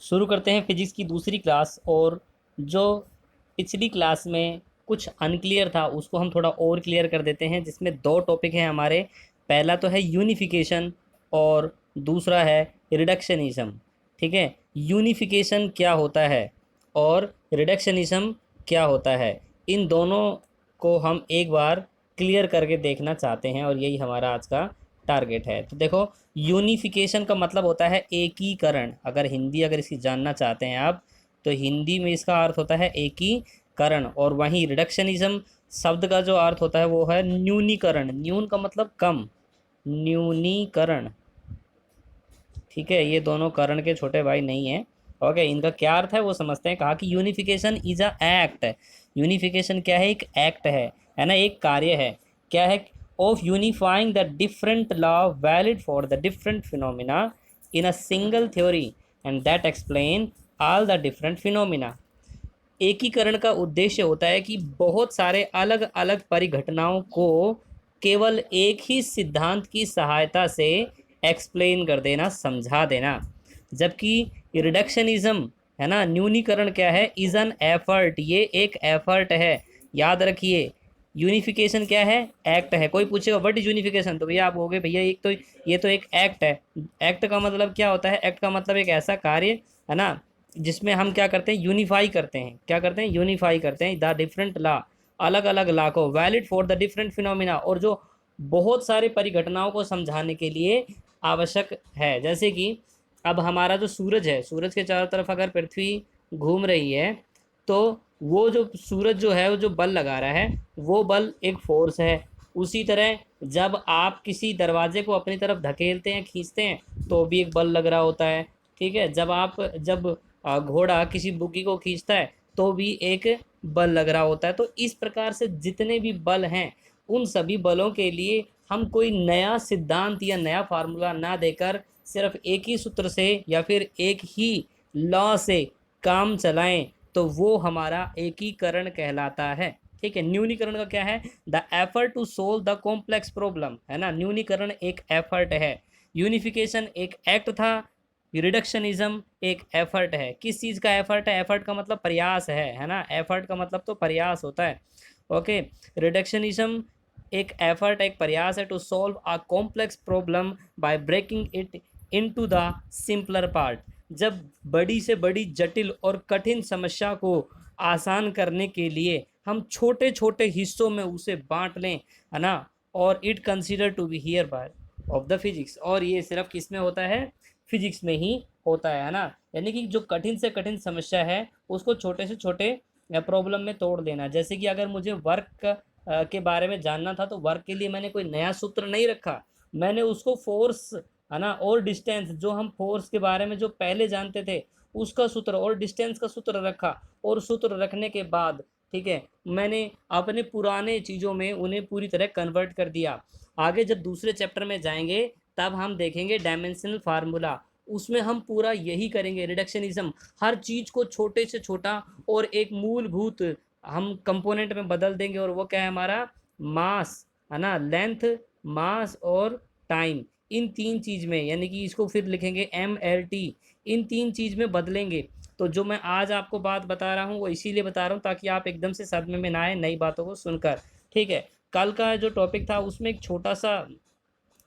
शुरू करते हैं फिजिक्स की दूसरी क्लास। और जो पिछली क्लास में कुछ अनक्लियर था उसको हम थोड़ा और क्लियर कर देते हैं, जिसमें दो टॉपिक हैं हमारे। पहला तो है यूनिफिकेशन और दूसरा है रिडक्शनिज्म। ठीक है, यूनिफिकेशन क्या होता है और रिडक्शनिज्म क्या होता है, इन दोनों को हम एक बार क्लियर करके देखना चाहते हैं और यही हमारा आज का टारगेट है। तो देखो, यूनिफिकेशन का मतलब होता है एकीकरण। अगर इसकी जानना चाहते हैं आप, तो हिंदी में इसका अर्थ होता है एकीकरण। और वहीं रिडक्शनिज्म शब्द का जो अर्थ होता है वो है न्यूनीकरण। न्यून का मतलब कम, न्यूनीकरण। ठीक है, ये दोनों करण के छोटे भाई नहीं है। ओके, इनका क्या अर्थ है वो समझते हैं। कहा कि unification is a act. Unification क्या है? एक एक्ट है ना, एक कार्य है। क्या है? Of unifying the different law valid for the different phenomena in a single theory and that explain all the different phenomena. एकीकरण का उद्देश्य होता है कि बहुत सारे अलग अलग परिघटनाओं को केवल एक ही सिद्धांत की सहायता से एक्सप्लेन कर देना, समझा देना। जबकि रिडक्शनिज्म है ना, न्यूनीकरण क्या है? इज एन एफर्ट, ये एक एफर्ट है। याद रखिए, यूनिफिकेशन क्या है? एक्ट है। कोई पूछेगा व्हाट इज यूनिफिकेशन, तो भैया आप कहोगे भैया एक तो ये तो एक एक्ट है। एक्ट का मतलब क्या होता है? एक्ट का मतलब एक ऐसा कार्य है ना जिसमें हम क्या करते हैं? यूनिफाई करते हैं। क्या करते हैं? यूनिफाई करते हैं द डिफरेंट लॉ, अलग अलग लॉ को, valid for the different phenomena, और जो बहुत सारे परिघटनाओं को समझाने के लिए आवश्यक है। जैसे कि अब हमारा जो सूरज है, सूरज के चारों तरफ अगर पृथ्वी घूम रही है, तो वो जो सूरज जो है, वो जो बल लगा रहा है, वो बल एक फोर्स है। उसी तरह जब आप किसी दरवाजे को अपनी तरफ धकेलते हैं, खींचते हैं, तो भी एक बल लग रहा होता है। ठीक है, जब घोड़ा किसी बुकी को खींचता है तो भी एक बल लग रहा होता है। तो इस प्रकार से जितने भी बल हैं, उन सभी बलों के लिए हम कोई नया सिद्धांत या नया फार्मूला ना देकर सिर्फ एक ही सूत्र से या फिर एक ही लॉ से काम चलाएं, तो वो हमारा एकीकरण कहलाता है। ठीक है, न्यूनीकरण का क्या है? The effort to solve the complex problem, है ना। न्यूनीकरण एक एफर्ट है, यूनिफिकेशन एक एक्ट था, रिडक्शनिज्म एक एफर्ट है। किस चीज़ का एफर्ट है? एफर्ट का मतलब प्रयास है ना। एफर्ट का मतलब तो प्रयास होता है। ओके, रिडक्शनिज्म एक एफर्ट, एक प्रयास है to solve a complex problem by breaking it into the simpler part. जब बड़ी से बड़ी जटिल और कठिन समस्या को आसान करने के लिए हम छोटे छोटे हिस्सों में उसे बांट लें, है ना। और it consider to be here by of the physics, और ये सिर्फ किस में होता है? फिजिक्स में ही होता है ना। यानी कि जो कठिन से कठिन समस्या है उसको छोटे से छोटे प्रॉब्लम में तोड़ देना। जैसे कि अगर मुझे वर्क के बारे में जानना था, तो वर्क के लिए मैंने कोई नया सूत्र नहीं रखा, मैंने उसको फोर्स, है ना, और डिस्टेंस, जो हम फोर्स के बारे में जो पहले जानते थे उसका सूत्र और डिस्टेंस का सूत्र रखा। और सूत्र रखने के बाद, ठीक है, मैंने अपने पुराने चीज़ों में उन्हें पूरी तरह कन्वर्ट कर दिया। आगे जब दूसरे चैप्टर में जाएंगे तब हम देखेंगे डायमेंशनल फार्मूला, उसमें हम पूरा यही करेंगे, रिडक्शनिज्म। हर चीज़ को छोटे से छोटा और एक मूलभूत हम कंपोनेंट में बदल देंगे, और वो क्या है हमारा? मास, है ना, लेंथ, मास और टाइम। इन तीन चीज़ में, यानी कि इसको फिर लिखेंगे MLT, इन तीन चीज़ में बदलेंगे। तो जो मैं आज आपको बात बता रहा हूँ वो इसीलिए बता रहा हूँ ताकि आप एकदम से सदमे में ना आए नई बातों को सुनकर। ठीक है, कल का जो टॉपिक था उसमें एक छोटा सा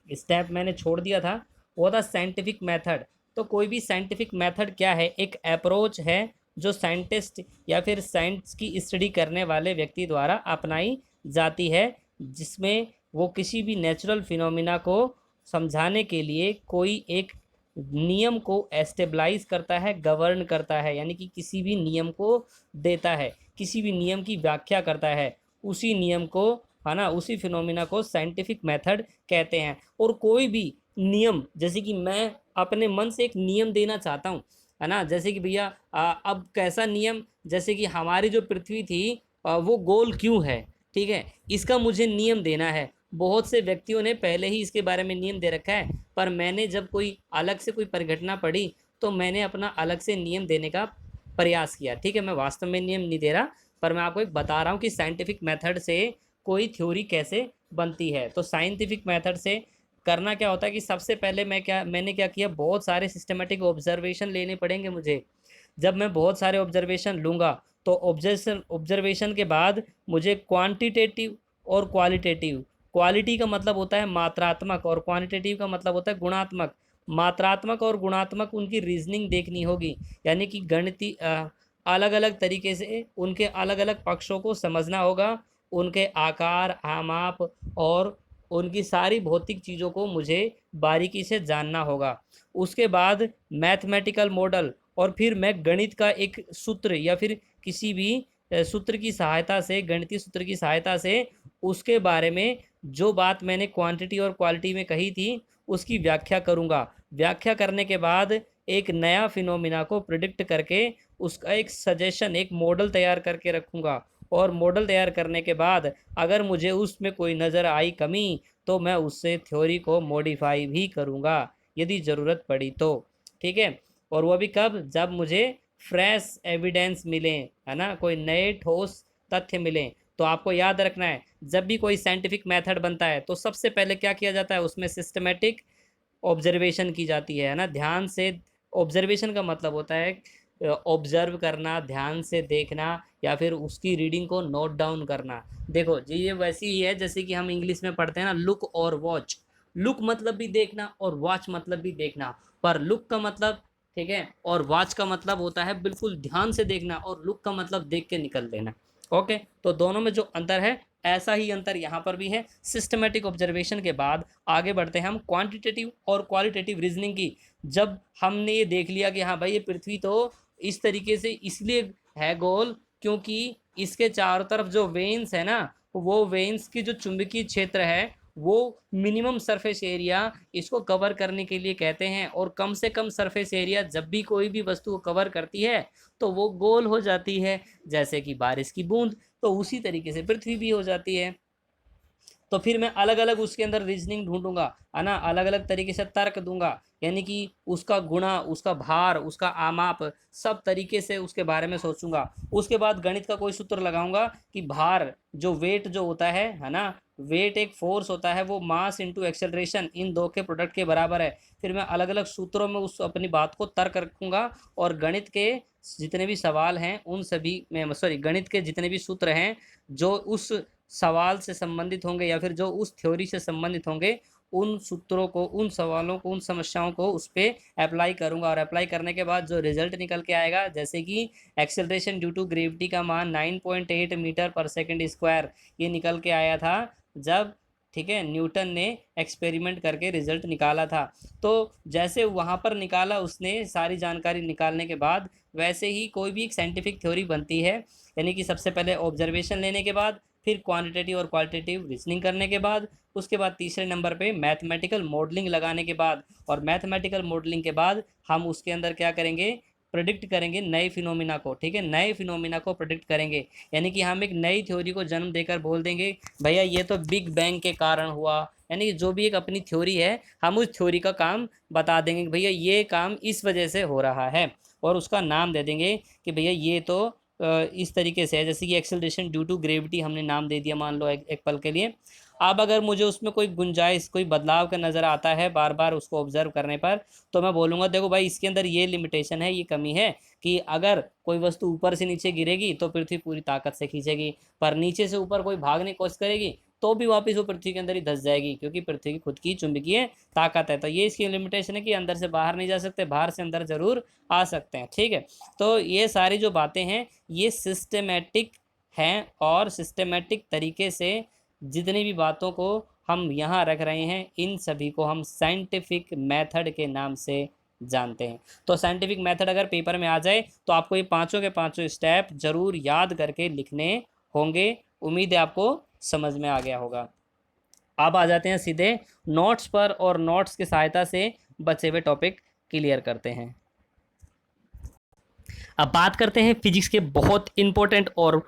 स्टेप मैंने छोड़ दिया था, वो था साइंटिफिक मेथड। तो कोई भी साइंटिफिक मेथड क्या है? एक अप्रोच है जो साइंटिस्ट या फिर साइंस की स्टडी करने वाले व्यक्ति द्वारा अपनाई जाती है, जिसमें वो किसी भी नेचुरल फिनोमिना को समझाने के लिए कोई एक नियम को एस्टेब्लाइज करता है, गवर्न करता है, यानी कि किसी भी नियम को देता है, किसी भी नियम की व्याख्या करता है। उसी नियम को, है ना, उसी फिनोमिना को साइंटिफिक मेथड कहते हैं। और कोई भी नियम, जैसे कि मैं अपने मन से एक नियम देना चाहता हूँ, है ना, जैसे कि भैया अब कैसा नियम? जैसे कि हमारी जो पृथ्वी थी वो गोल क्यों है? ठीक है, इसका मुझे नियम देना है। बहुत से व्यक्तियों ने पहले ही इसके बारे में नियम दे रखा है, पर मैंने जब कोई अलग से कोई परिघटना पढ़ी तो मैंने अपना अलग से नियम देने का प्रयास किया। ठीक है, मैं वास्तव में नियम नहीं दे रहा, पर मैं आपको एक बता रहा हूँ कि साइंटिफिक मेथड से कोई थ्योरी कैसे बनती है। तो साइंटिफिक मेथड से करना क्या होता है कि सबसे पहले मैंने क्या किया, बहुत सारे सिस्टमेटिक ऑब्जर्वेशन लेने पड़ेंगे मुझे। जब मैं बहुत सारे ऑब्जर्वेशन लूँगा तो ऑब्जर्वेशन के बाद मुझे क्वांटिटेटिव और क्वालिटेटिव, क्वालिटी का मतलब होता है मात्रात्मक और क्वांटिटेटिव का मतलब होता है गुणात्मक, मात्रात्मक और गुणात्मक उनकी रीजनिंग देखनी होगी। यानी कि गणितीय अलग अलग तरीके से उनके अलग अलग पक्षों को समझना होगा, उनके आकार, आमाप और उनकी सारी भौतिक चीज़ों को मुझे बारीकी से जानना होगा। उसके बाद मैथमेटिकल मॉडल, और फिर मैं गणित का एक सूत्र या फिर किसी भी सूत्र की सहायता से, गणितीय सूत्र की सहायता से उसके बारे में जो बात मैंने क्वांटिटी और क्वालिटी में कही थी उसकी व्याख्या करूँगा। व्याख्या करने के बाद एक नया फिनोमिना को प्रिडिक्ट करके उसका एक सजेशन, एक मॉडल तैयार करके रखूँगा। और मॉडल तैयार करने के बाद अगर मुझे उसमें कोई नज़र आई कमी तो मैं उससे थ्योरी को मॉडिफाई भी करूँगा यदि ज़रूरत पड़ी तो। ठीक है, और वो भी कब, जब मुझे फ्रेश एविडेंस मिले, है ना, कोई नए ठोस तथ्य मिले। तो आपको याद रखना है, जब भी कोई साइंटिफिक मेथड बनता है तो सबसे पहले क्या किया जाता है, उसमें सिस्टमेटिक ऑब्जर्वेशन की जाती है ना, ध्यान से। ऑब्जर्वेशन का मतलब होता है ऑब्जर्व करना, ध्यान से देखना, या फिर उसकी रीडिंग को नोट डाउन करना। देखो जी, ये वैसी ही है जैसे कि हम इंग्लिश में पढ़ते हैं ना, लुक और वॉच। लुक मतलब भी देखना और वॉच मतलब भी देखना, पर लुक का मतलब, ठीक है, और वॉच का मतलब होता है बिल्कुल ध्यान से देखना, और लुक का मतलब देख के निकल देना। ओके, तो दोनों में जो अंतर है ऐसा ही अंतर यहाँ पर भी है। सिस्टमेटिक ऑब्जर्वेशन के बाद आगे बढ़ते हैं हम क्वांटिटेटिव और क्वालिटेटिव रीजनिंग की। जब हमने ये देख लिया कि हाँ भाई ये पृथ्वी तो इस तरीके से इसलिए है गोल क्योंकि इसके चारों तरफ जो वेन्स है ना, वो वेन्स की जो चुंबकीय क्षेत्र है वो मिनिमम सरफेस एरिया इसको कवर करने के लिए कहते हैं, और कम से कम सरफेस एरिया जब भी कोई भी वस्तु को कवर करती है तो वो गोल हो जाती है, जैसे कि बारिश की बूंद। तो उसी तरीके से पृथ्वी भी हो जाती है। तो फिर मैं अलग अलग उसके अंदर रीजनिंग ढूंढूंगा, है ना, अलग अलग तरीके से तर्क दूंगा, यानी कि उसका गुणा, उसका भार, उसका आमाप, सब तरीके से उसके बारे में सोचूंगा। उसके बाद गणित का कोई सूत्र लगाऊंगा कि भार, जो वेट जो होता है ना, वेट एक फोर्स होता है, वो मास इंटू एक्सेलरेशन, इन दो के प्रोडक्ट के बराबर है। फिर मैं अलग अलग सूत्रों में उस अपनी बात को तर्क रखूंगा, और गणित के जितने भी सवाल हैं उन सभी में, सॉरी, गणित के जितने भी सूत्र हैं जो उस सवाल से संबंधित होंगे या फिर जो उस थ्योरी से संबंधित होंगे, उन सूत्रों को, उन सवालों को, उन समस्याओं को उस पर अप्लाई करूंगा। और अप्लाई करने के बाद जो रिजल्ट निकल के आएगा, जैसे कि एक्सेलरेशन ड्यू टू ग्रेविटी का मान 9.8 मीटर पर सेकंड स्क्वायर, ये निकल के आया था जब, ठीक है, न्यूटन ने एक्सपेरिमेंट करके रिजल्ट निकाला था। तो जैसे वहाँ पर निकाला उसने सारी जानकारी निकालने के बाद, वैसे ही कोई भी एक साइंटिफिक थ्योरी बनती है। यानी कि सबसे पहले ऑब्जर्वेशन लेने के बाद, फिर क्वांटिटेटिव और क्वालिटेटिव रीजनिंग करने के बाद, उसके बाद तीसरे नंबर पे मैथमेटिकल मॉडलिंग लगाने के बाद, और मैथमेटिकल मॉडलिंग के बाद हम उसके अंदर क्या करेंगे, प्रिडिक्ट करेंगे नए फिनोमिना को। ठीक है, नए फिनोमिना को प्रिडिक्ट करेंगे, यानी कि हम एक नई थ्योरी को जन्म देकर बोल देंगे भैया ये तो बिग बैंग के कारण हुआ। यानी कि जो भी एक अपनी थ्योरी है, हम उस थ्योरी का काम बता देंगे कि भैया ये काम इस वजह से हो रहा है, और उसका नाम दे देंगे कि भैया ये तो इस तरीके से है। जैसे कि एक्सेलरेशन ड्यू टू ग्रेविटी हमने नाम दे दिया, मान लो एक पल के लिए। अब अगर मुझे उसमें कोई गुंजाइश, कोई बदलाव का नज़र आता है बार बार उसको ऑब्जर्व करने पर, तो मैं बोलूँगा देखो भाई इसके अंदर ये लिमिटेशन है, ये कमी है कि अगर कोई वस्तु ऊपर से नीचे गिरेगी तो पृथ्वी पूरी ताकत से खींचेगी, पर नीचे से ऊपर कोई भागने की कोशिश करेगी तो भी वापस वो पृथ्वी के अंदर ही धंस जाएगी, क्योंकि पृथ्वी की खुद की चुंबकीय ताकत है। तो ये इसकी लिमिटेशन है कि अंदर से बाहर नहीं जा सकते, बाहर से अंदर जरूर आ सकते हैं। ठीक है, तो ये सारी जो बातें हैं ये सिस्टमेटिक हैं, और सिस्टमेटिक तरीके से जितनी भी बातों को हम यहाँ रख रहे हैं, इन सभी को हम साइंटिफिक मेथड के नाम से जानते हैं। तो साइंटिफिक मेथड अगर पेपर में आ जाए तो आपको ये पांचों के पांचों स्टेप जरूर याद करके लिखने होंगे। उम्मीद है आपको समझ में आ गया होगा। अब आ जाते हैं सीधे नोट्स पर, और नोट्स की सहायता से बचे हुए टॉपिक क्लियर करते हैं। अब बात करते हैं फिजिक्स के बहुत इंपॉर्टेंट और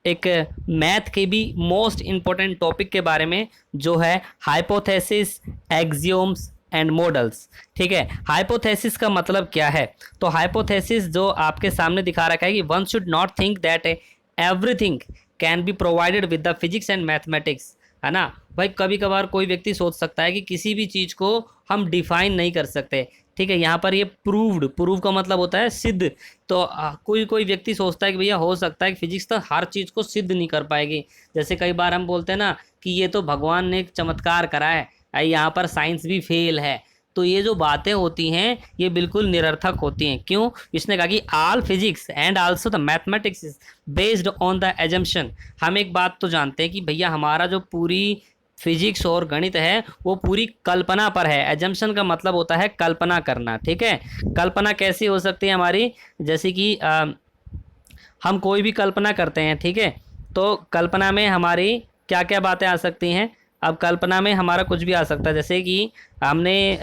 एक मैथ के भी मोस्ट इंपॉर्टेंट टॉपिक के बारे में, जो है हाइपोथेसिस, एक्सियोम्स एंड मॉडल्स। ठीक है, हाइपोथेसिस का मतलब क्या है? तो हाइपोथेसिस जो आपके सामने दिखा रखा है कि one should not think that everything can be provided with the physics and mathematics, है ना। भाई कभी कभार कोई व्यक्ति सोच सकता है कि किसी भी चीज़ को हम डिफाइन नहीं कर सकते, ठीक है। यहाँ पर ये प्रूव्ड, प्रूव का मतलब होता है सिद्ध। तो कोई कोई व्यक्ति सोचता है कि भैया हो सकता है कि फिजिक्स तो हर चीज़ को सिद्ध नहीं कर पाएगी। जैसे कई बार हम बोलते हैं ना कि ये तो भगवान ने एक चमत्कार करा है, यहाँ पर साइंस भी फेल है। तो ये जो बातें होती हैं ये बिल्कुल निरर्थक होती हैं। क्यों? इसने कहा कि all physics and also the mathematics is based on the assumption. हम एक बात तो जानते हैं कि भैया हमारा जो पूरी फिजिक्स और गणित है वो पूरी कल्पना पर है। एजम्पशन का मतलब होता है कल्पना करना, ठीक है। कल्पना कैसी हो सकती है हमारी? जैसे कि हम कोई भी कल्पना करते हैं, ठीक है, तो कल्पना में हमारी क्या क्या बातें आ सकती हैं? अब कल्पना में हमारा कुछ भी आ सकता है। जैसे कि हमने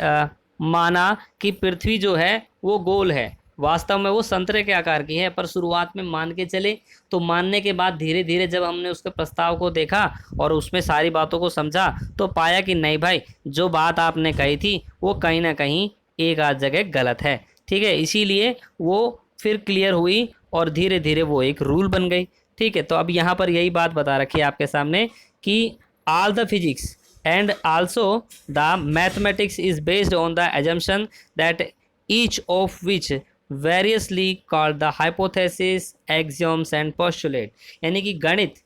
माना कि पृथ्वी जो है वो गोल है, वास्तव में वो संतरे के आकार की है, पर शुरुआत में मान के चले। तो मानने के बाद धीरे धीरे जब हमने उसके प्रस्ताव को देखा और उसमें सारी बातों को समझा तो पाया कि नहीं भाई, जो बात आपने कही थी वो कहीं ना कहीं एक आध जगह गलत है, ठीक है। इसीलिए वो फिर क्लियर हुई और धीरे धीरे वो एक रूल बन गई, ठीक है। तो अब यहाँ पर यही बात बता रखी है आपके सामने कि all the physics and also the mathematics is based on the assumption that each of which variously called the hypothesis, axioms and postulate। यानी कि गणित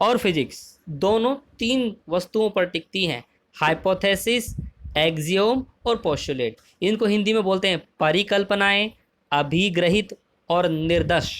और फिजिक्स दोनों तीन वस्तुओं पर टिकती हैं, हाइपोथेसिस, एक्सियोम और पोस्टुलेट। इनको हिंदी में बोलते हैं परिकल्पनाएं, अभिग्रहित और निर्दश,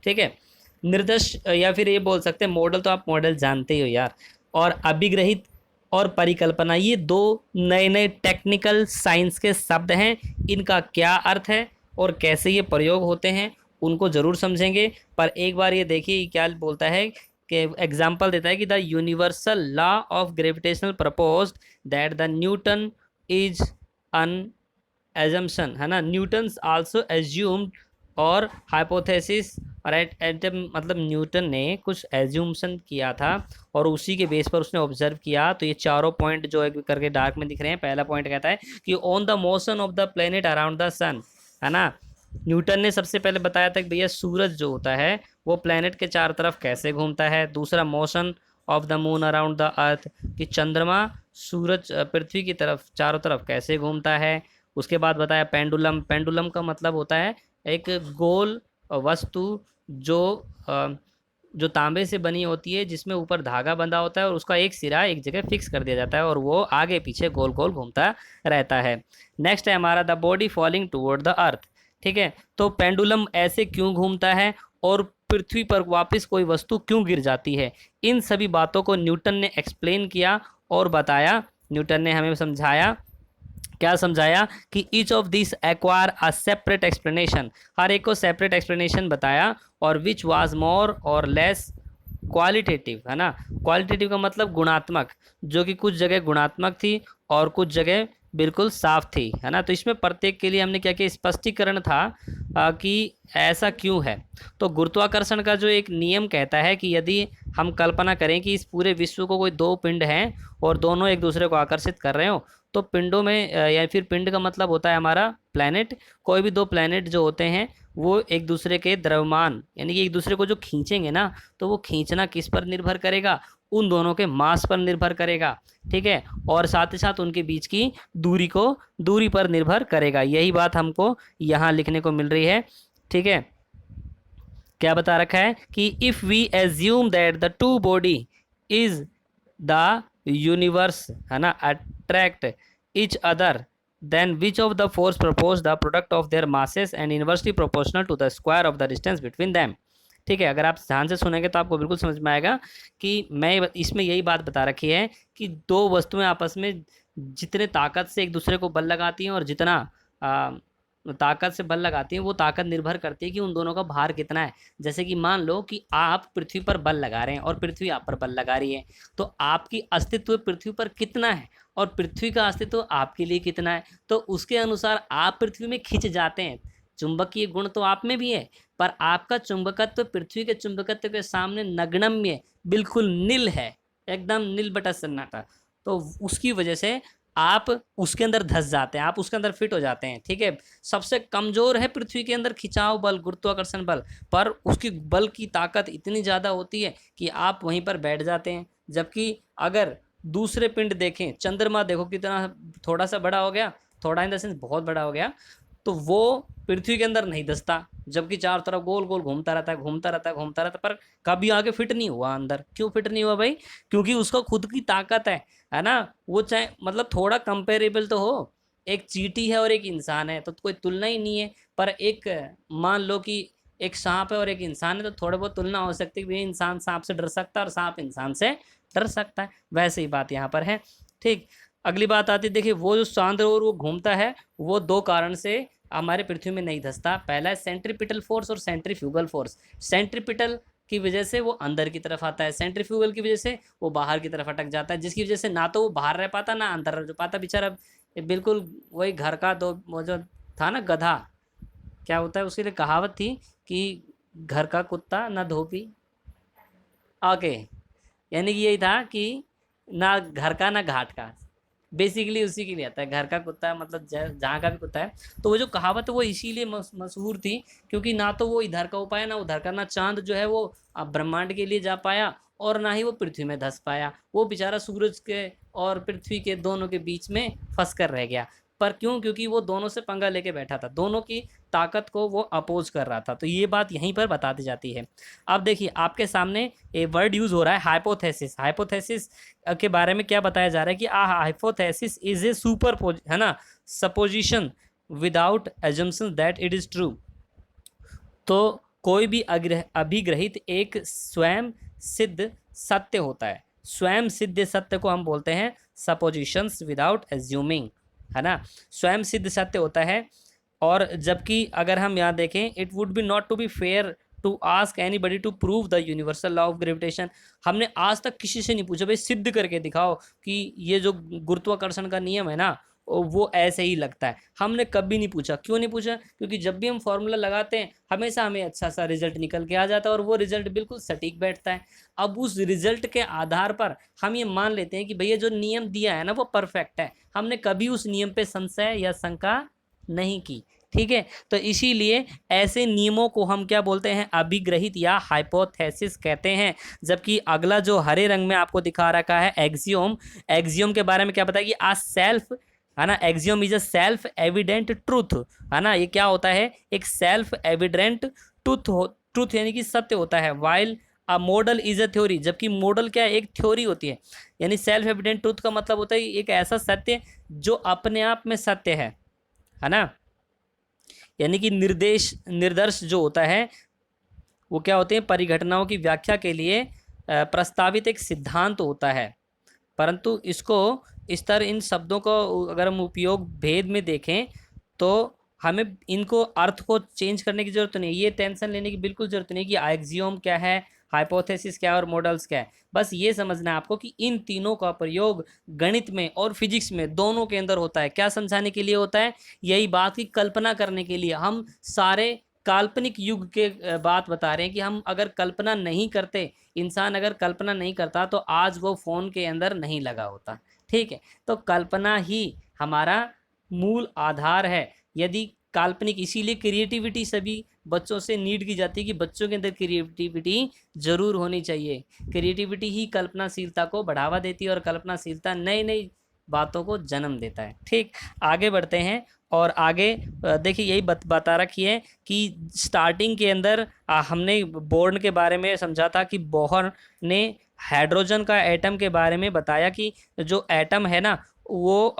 ठीक है। निर्दश या फिर ये बोल सकते हैं मॉडल, तो आप मॉडल जानते ही हो यार। और अभिग्रहित और परिकल्पना ये दो नए नए टेक्निकल साइंस के शब्द हैं। इनका क्या अर्थ है और कैसे ये प्रयोग होते हैं उनको ज़रूर समझेंगे। पर एक बार ये देखिए क्या बोलता है कि एग्जाम्पल देता है कि the universal law of gravitational proposed that the Newton is an assumption, है ना। न्यूटन्स आल्सो एज्यूम्ड और हाइपोथेसिस, राइट। मतलब न्यूटन ने कुछ एज्यूम्शन किया था और उसी के बेस पर उसने ऑब्जर्व किया। तो ये चारों पॉइंट जो एक करके डार्क में दिख रहे हैं, पहला पॉइंट कहता है कि on the motion of the planet around the sun, है ना। न्यूटन ने सबसे पहले बताया था कि भैया सूरज जो होता है वो प्लेनेट के चारों तरफ कैसे घूमता है। दूसरा motion of the moon around the earth, कि चंद्रमा सूरज पृथ्वी की तरफ चारों तरफ कैसे घूमता है। उसके बाद बताया पेंडुलम। पेंडुलम का मतलब होता है एक गोल वस्तु जो जो तांबे से बनी होती है, जिसमें ऊपर धागा बंधा होता है और उसका एक सिरा एक जगह फिक्स कर दिया जाता है और वो आगे पीछे गोल गोल घूमता रहता है। नेक्स्ट है हमारा the body falling toward the earth, ठीक है। तो पेंडुलम ऐसे क्यों घूमता है और पृथ्वी पर वापस कोई वस्तु क्यों गिर जाती है, इन सभी बातों को न्यूटन ने एक्सप्लेन किया और बताया। न्यूटन ने हमें समझाया, क्या समझाया कि each of this acquire a separate explanation, हर एक को सेपरेट एक्सप्लेनेशन बताया। और विच वाज मोर और लेस क्वालिटेटिव, है ना। क्वालिटेटिव का मतलब गुणात्मक, जो कि कुछ जगह गुणात्मक थी और कुछ जगह बिल्कुल साफ थी, है ना। तो इसमें प्रत्येक के लिए हमने क्या किया, स्पष्टीकरण था कि ऐसा क्यों है। तो गुरुत्वाकर्षण का जो एक नियम कहता है कि यदि हम कल्पना करें कि इस पूरे विश्व को कोई दो पिंड हैं और दोनों एक दूसरे को आकर्षित कर रहे हो, तो पिंडों में या फिर पिंड का मतलब होता है हमारा प्लैनेट। कोई भी दो प्लैनेट जो होते हैं वो एक दूसरे के द्रव्यमान यानी कि एक दूसरे को जो खींचेंगे ना, तो वो खींचना किस पर निर्भर करेगा, उन दोनों के मास पर निर्भर करेगा, ठीक है। और साथ ही साथ उनके बीच की दूरी पर निर्भर करेगा। यही बात हमको यहाँ लिखने को मिल रही है, ठीक है। क्या बता रखा है कि if we assume that the two body is the universe, है ना, attract each other, then which of the force propose the product of their masses and inversely proportional to the square of the distance between them। ठीक है, अगर आप ध्यान से सुनेंगे तो आपको बिल्कुल समझ में आएगा कि मैं इसमें यही बात बता रखी है कि दो वस्तुएं आपस में जितने ताकत से एक दूसरे को बल लगाती हैं और जितना ताकत से बल लगाती हैं, वो ताकत निर्भर करती है कि उन दोनों का भार कितना है। जैसे कि मान लो कि आप पृथ्वी पर बल लगा रहे हैं और पृथ्वी आप पर बल लगा रही है, तो आपकी अस्तित्व पृथ्वी पर कितना है और पृथ्वी का अस्तित्व आपके लिए कितना है, तो उसके अनुसार आप पृथ्वी में खिंच जाते हैं। चुंबकीय गुण तो आप में भी है, पर आपका चुंबकत्व पृथ्वी के चुंबकत्व के सामने नगण्य, बिल्कुल नील है, एकदम नील बटा सन्नाटा। तो उसकी वजह से आप उसके अंदर धंस जाते हैं, आप उसके अंदर फिट हो जाते हैं, ठीक है। सबसे कमजोर है पृथ्वी के अंदर खिंचाव बल, गुरुत्वाकर्षण बल, पर उसकी बल की ताकत इतनी ज़्यादा होती है कि आप वहीं पर बैठ जाते हैं। जबकि अगर दूसरे पिंड देखें, चंद्रमा देखो कितना थोड़ा सा बड़ा हो गया, थोड़ा इन द सेंस बहुत बड़ा हो गया, तो वो पृथ्वी के अंदर नहीं धंसता, जबकि चारों तरफ गोल गोल घूमता रहता है, घूमता रहता है, घूमता रहता है, पर कभी आगे फिट नहीं हुआ अंदर। क्यों फिट नहीं हुआ भाई? क्योंकि उसका खुद की ताकत है ना। वो चाहे मतलब थोड़ा कंपेरेबल तो हो, एक चींटी है और एक इंसान है तो कोई तुलना ही नहीं है। पर एक मान लो कि एक सांप है और एक इंसान है, तो थोड़ा बहुत तुलना हो सकती है कि इंसान सांप से डर सकता है और सांप इंसान से डर सकता है। वैसे ही बात यहाँ पर है, ठीक। अगली बात आती है, देखिए वो जो चांद और वो घूमता है, वो दो कारण से हमारे पृथ्वी में नहीं धंसता। पहला है सेंट्रीपिटल फोर्स और सेंट्रीफ्यूगल फोर्स। सेंट्रीपिटल की वजह से वो अंदर की तरफ आता है, सेंट्रीफ्यूगल की वजह से वो बाहर की तरफ अटक जाता है, जिसकी वजह से ना तो वो बाहर रह पाता ना अंदर रह पाता बेचारा। बिल्कुल वही घर का दो, वो जो था ना गधा, क्या होता है उसके लिए कहावत थी कि घर का कुत्ता ना धोबी। ओके, यानी कि यही था कि ना घर का ना घाट का, बेसिकली उसी के लिए आता है, घर का कुत्ता मतलब जहाँ का भी कुत्ता है। तो वो जो कहावत है वो इसीलिए मशहूर थी, क्योंकि ना तो वो इधर का हो पाया ना उधर का, ना चांद जो है वो ब्रह्मांड के लिए जा पाया और ना ही वो पृथ्वी में धंस पाया। वो बेचारा सूरज के और पृथ्वी के दोनों के बीच में फंस कर रह गया। पर क्यों? क्योंकि वो दोनों से पंगा लेके बैठा था, दोनों की ताकत को वो अपोज कर रहा था। तो ये बात यहीं पर बता दी जाती है। अब देखिए आपके सामने ए वर्ड यूज हो रहा है, हाइपोथेसिस। हाइपोथेसिस के बारे में क्या बताया जा रहा है कि हाइपोथेसिस इज ए सुपर, है ना, supposition without assumption that it is true. तो कोई भी अभिग्रहित एक स्वयं सिद्ध सत्य होता है। स्वयं सिद्ध सत्य को हम बोलते हैं सपोजिशंस विदाउट एज्यूमिंग, है ना, स्वयं सिद्ध सत्य होता है। और जबकि अगर हम यहाँ देखें, it would be not to be fair to ask anybody to prove the universal law of gravitation. हमने आज तक किसी से नहीं पूछा भाई सिद्ध करके दिखाओ कि ये जो गुरुत्वाकर्षण का नियम है ना वो ऐसे ही लगता है। हमने कभी नहीं पूछा। क्यों नहीं पूछा? क्योंकि जब भी हम फॉर्मूला लगाते हैं हमेशा हमें अच्छा सा रिजल्ट निकल के आ जाता है और वो रिजल्ट बिल्कुल सटीक बैठता है। अब उस रिजल्ट के आधार पर हम ये मान लेते हैं कि भैया जो नियम दिया है ना वो परफेक्ट है। हमने कभी उस नियम पे संशय या शंका नहीं की, ठीक है। तो इसीलिए ऐसे नियमों को हम क्या बोलते हैं? अभिग्रहित या हाइपोथेसिस कहते हैं। जबकि अगला जो हरे रंग में आपको दिखा रखा है एक्सियोम, एक्सियोम के बारे में क्या बताया कि आ सेल्फ, है ना, axiom is a self evident truth, है ना। ये क्या होता है? एक सेल्फ एविडेंट ट्रूथ यानी कि सत्य होता है। While a model is a theory, जबकि मॉडल क्या है? एक थ्योरी होती है। यानी सेल्फ एविडेंट ट्रूथ का मतलब होता है एक ऐसा सत्य जो अपने आप में सत्य है ना। यानी कि निर्दर्श जो होता है वो क्या होते हैं? परिघटनाओं की व्याख्या के लिए प्रस्तावित एक सिद्धांत होता है। परंतु इसको इस तरह इन शब्दों को अगर हम उपयोग भेद में देखें तो हमें इनको अर्थ को चेंज करने की जरूरत नहीं है। ये टेंशन लेने की बिल्कुल जरूरत नहीं कि एक्सियोम क्या है, हाइपोथेसिस क्या है और मॉडल्स क्या है। बस ये समझना है आपको कि इन तीनों का प्रयोग गणित में और फिजिक्स में दोनों के अंदर होता है। क्या समझाने के लिए होता है? यही बात की कल्पना करने के लिए। हम सारे काल्पनिक युग के बात बता रहे हैं कि हम अगर कल्पना नहीं करते, इंसान अगर कल्पना नहीं करता तो आज वो फ़ोन के अंदर नहीं लगा होता, ठीक है। तो कल्पना ही हमारा मूल आधार है। यदि काल्पनिक, इसीलिए क्रिएटिविटी सभी बच्चों से नीड की जाती है कि बच्चों के अंदर क्रिएटिविटी जरूर होनी चाहिए। क्रिएटिविटी ही कल्पनाशीलता को बढ़ावा देती है और कल्पनाशीलता नई नई बातों को जन्म देता है, ठीक। आगे बढ़ते हैं और आगे देखिए यही बता रखी है कि स्टार्टिंग के अंदर हमने बोर्न के बारे में समझा था कि बोहर ने हाइड्रोजन का एटम के बारे में बताया कि जो एटम है ना वो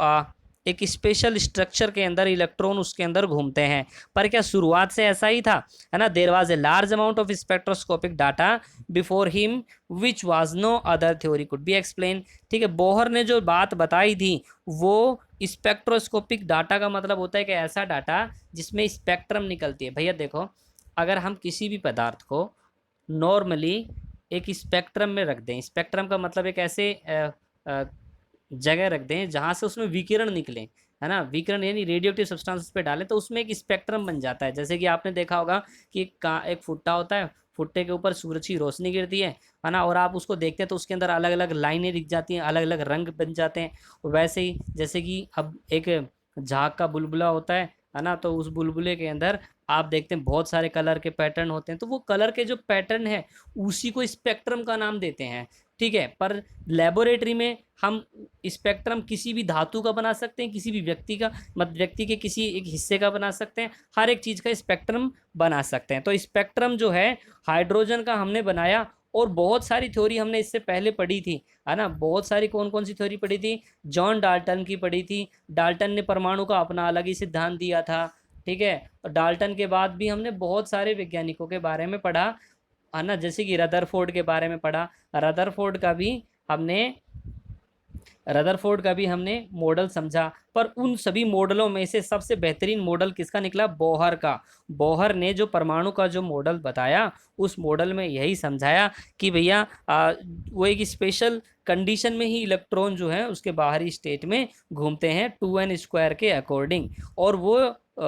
एक स्पेशल स्ट्रक्चर के अंदर इलेक्ट्रॉन उसके अंदर घूमते हैं। पर क्या शुरुआत से ऐसा ही था? है ना, there was a large amount of spectroscopic data before him which was no other theory could be explain, ठीक है। बोहर ने जो बात बताई थी वो स्पेक्ट्रोस्कोपिक डाटा का मतलब होता है कि ऐसा डाटा जिसमें स्पेक्ट्रम निकलती है। भैया देखो, अगर हम किसी भी पदार्थ को नॉर्मली एक स्पेक्ट्रम में रख दें, स्पेक्ट्रम का मतलब एक ऐसे जगह रख दें जहाँ से उसमें विकिरण निकले, है ना, विकिरण यानी रेडियोएक्टिव सब्सटेंस पे डालें तो उसमें एक स्पेक्ट्रम बन जाता है। जैसे कि आपने देखा होगा कि एक फुट्टा होता है, भुट्टे के ऊपर सूरज की रोशनी गिरती है ना, और आप उसको देखते हैं तो उसके अंदर अलग अलग लाइनें दिख जाती हैं, अलग अलग रंग बन जाते हैं। वैसे ही जैसे कि अब एक झाग का बुलबुला होता है ना, तो उस बुलबुले के अंदर आप देखते हैं बहुत सारे कलर के पैटर्न होते हैं, तो वो कलर के जो पैटर्न है उसी को स्पेक्ट्रम का नाम देते हैं। ठीक है, पर लेबोरेटरी में हम स्पेक्ट्रम किसी भी धातु का बना सकते हैं, किसी भी व्यक्ति का, मतलब व्यक्ति के किसी एक हिस्से का बना सकते हैं, हर एक चीज़ का स्पेक्ट्रम बना सकते हैं। तो स्पेक्ट्रम जो है हाइड्रोजन का हमने बनाया, और बहुत सारी थ्योरी हमने इससे पहले पढ़ी थी, है ना। बहुत सारी कौन कौन सी थ्योरी पढ़ी थी? जॉन डाल्टन की पढ़ी थी। डाल्टन ने परमाणु का अपना अलग ही सिद्धांत दिया था। ठीक है, और डाल्टन के बाद भी हमने बहुत सारे वैज्ञानिकों के बारे में पढ़ा, है ना, जैसे कि रदरफोर्ड के बारे में पढ़ा। रदरफोर्ड का भी हमने रदरफोर्ड का भी हमने मॉडल समझा। पर उन सभी मॉडलों में से सबसे बेहतरीन मॉडल किसका निकला? बोहर का। बोहर ने जो परमाणु का जो मॉडल बताया, उस मॉडल में यही समझाया कि भैया वो एक स्पेशल कंडीशन में ही इलेक्ट्रॉन जो है उसके बाहरी स्टेट में घूमते हैं 2n² के अकॉर्डिंग। और वो